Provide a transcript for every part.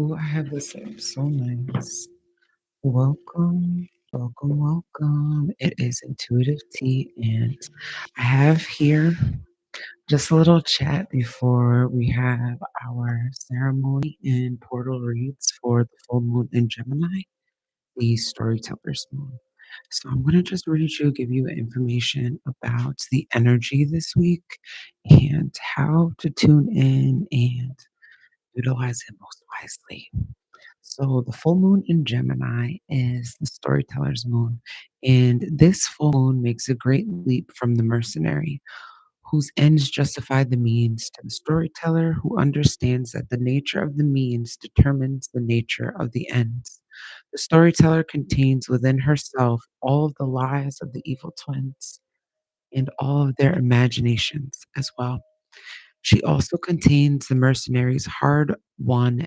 Ooh, I have this up so nice. Welcome, welcome, welcome. It is Intuitive Tea, and I have here just a little chat before we have our ceremony and portal reads for the full moon in Gemini, the Storyteller's moon. So I'm going to just read you, give you information about the energy this week and how to tune in and utilize it most wisely. So the full moon in Gemini is the storyteller's moon. And this full moon makes a great leap from the mercenary, whose ends justify the means, to the storyteller who understands that the nature of the means determines the nature of the ends. The storyteller contains within herself all of the lies of the evil twins and all of their imaginations as well. She also contains the mercenary's hard won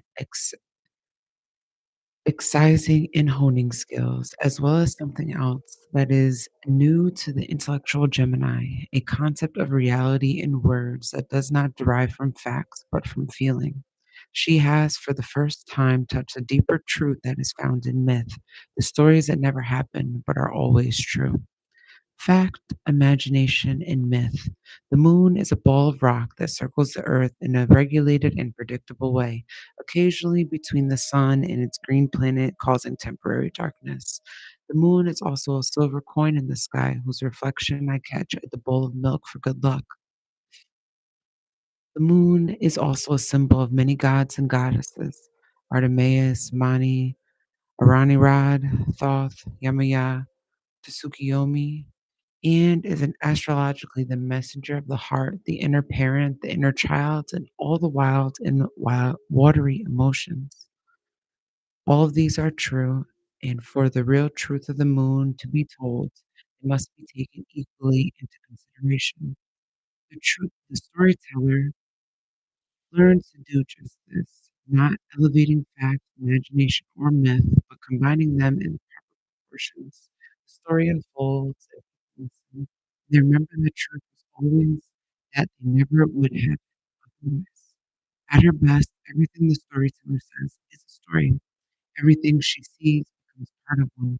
excising and honing skills, as well as something else that is new to the intellectual Gemini, a concept of reality in words that does not derive from facts but from feeling. She has, for the first time, touched a deeper truth that is found in myth, the stories that never happen but are always true. Fact, imagination, and myth. The moon is a ball of rock that circles the earth in a regulated and predictable way, occasionally between the sun and its green planet, causing temporary darkness. The moon is also a silver coin in the sky, whose reflection I catch at the bowl of milk for good luck. The moon is also a symbol of many gods and goddesses: Artemis, Mani, Aranirad, Thoth, Yamaya, Tsukuyomi, and is an astrologically the messenger of the heart, the inner parent, the inner child, and all the wild and watery emotions. All of these are true, and for the real truth of the moon to be told, it must be taken equally into consideration. The truth, the storyteller learns to do just this, not elevating fact, imagination, or myth, but combining them in proportions. The story unfolds, and they remember the truth is always that they never would have otherwise. At her best, everything the storyteller says is a story. Everything she sees becomes part of one.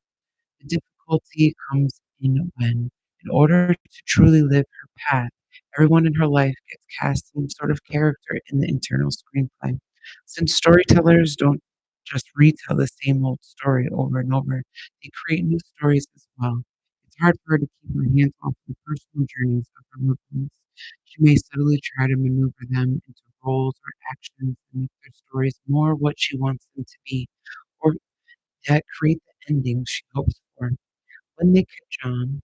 The difficulty comes in when, in order to truly live her path, everyone in her life gets cast some sort of character in the internal screenplay. Since storytellers don't just retell the same old story over and over, they create new stories as well. It's hard for her to keep her hands off the personal journeys of her loved ones. She may subtly try to maneuver them into roles or actions that make their stories more what she wants them to be, or that create the endings she hopes for. When they catch on,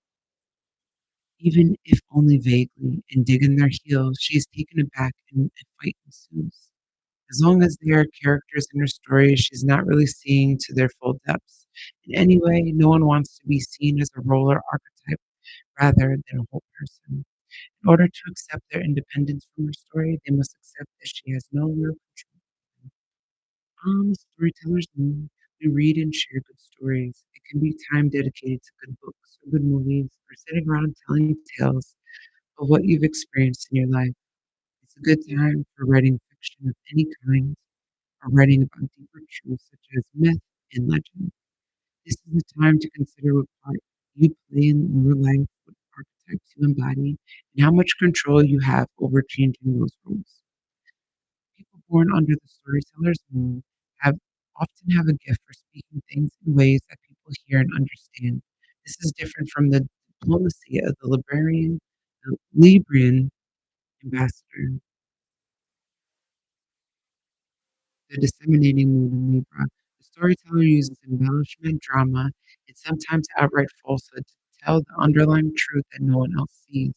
even if only vaguely, and dig in their heels, she is taken aback and a fight ensues. As long as they are characters in her story, she's not really seeing to their full depths. In any way, no one wants to be seen as a role or archetype rather than a whole person. In order to accept their independence from her story, they must accept that she has no real control. Storytellers mean we read and share good stories. It can be time dedicated to good books or good movies or sitting around telling tales of what you've experienced in your life. It's a good time for writing fiction of any kind or writing about deeper truths such as myth and legend. This is the time to consider what part you play in your life, what archetypes you embody, and how much control you have over changing those roles. People born under the storyteller's moon have often have a gift for speaking things in ways that people hear and understand. This is different from the diplomacy of the Librian ambassador, the disseminating mood in Libra. The storyteller uses embellishment, drama, and sometimes outright falsehood to tell the underlying truth that no one else sees.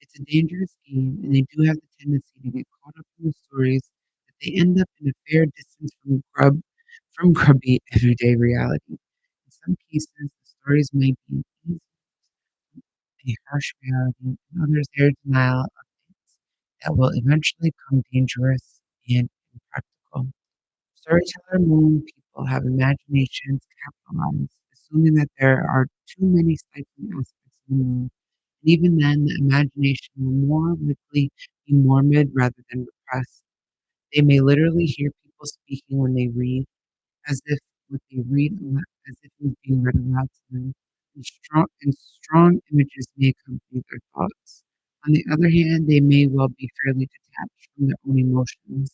It's a dangerous game, and they do have the tendency to get caught up in the stories that they end up in a fair distance from grubby everyday reality. In some cases, the stories may be a harsh reality, in others, their denial of things that will eventually come dangerous and impractical. Storyteller moon people have imaginations capitalized, assuming that there are too many stifling aspects of the moon. And even then, the imagination will more likely be morbid rather than repressed. They may literally hear people people speaking when they read, as if what they read as if it was being read aloud to them, and strong images may accompany their thoughts. On the other hand, they may well be fairly detached from their own emotions.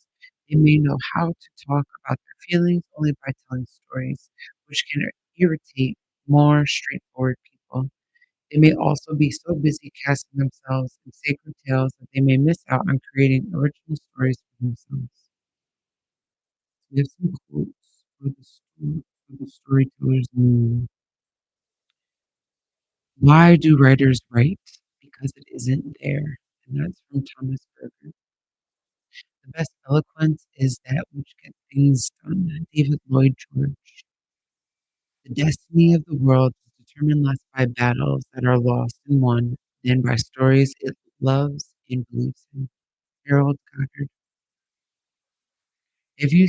They may know how to talk about their feelings only by telling stories, which can irritate more straightforward people. They may also be so busy casting themselves in sacred tales that they may miss out on creating original stories for themselves. We have some quotes for the storytellers. Why do writers write? Because it isn't there. And that's from Thomas Berger. The best eloquence is that which gets things done. David Lloyd George. The destiny of the world is determined less by battles that are lost and won than by stories it loves and believes in. Harold Goddard. If you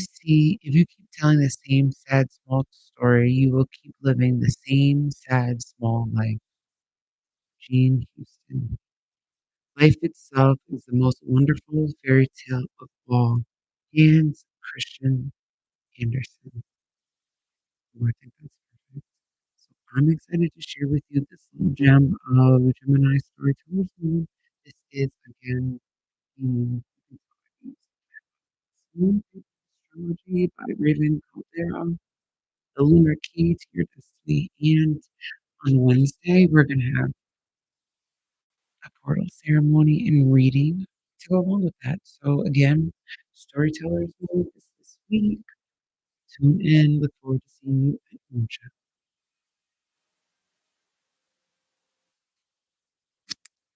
keep telling the same sad small story, you will keep living the same sad small life. Jean Houston. Life itself is the most wonderful fairy tale of all. Hans Christian Andersen. Oh, I think that's perfect. So I'm excited to share with you this little gem of Gemini Storytellers Moon. This is again the Moon Astrology by Raven Caldera, the lunar key to your destiny. And on Wednesday, we're going to have a portal ceremony and reading to go along with that. So again, Storytellers Moon is this week. Tune in. Look forward to seeing you at Moonshine.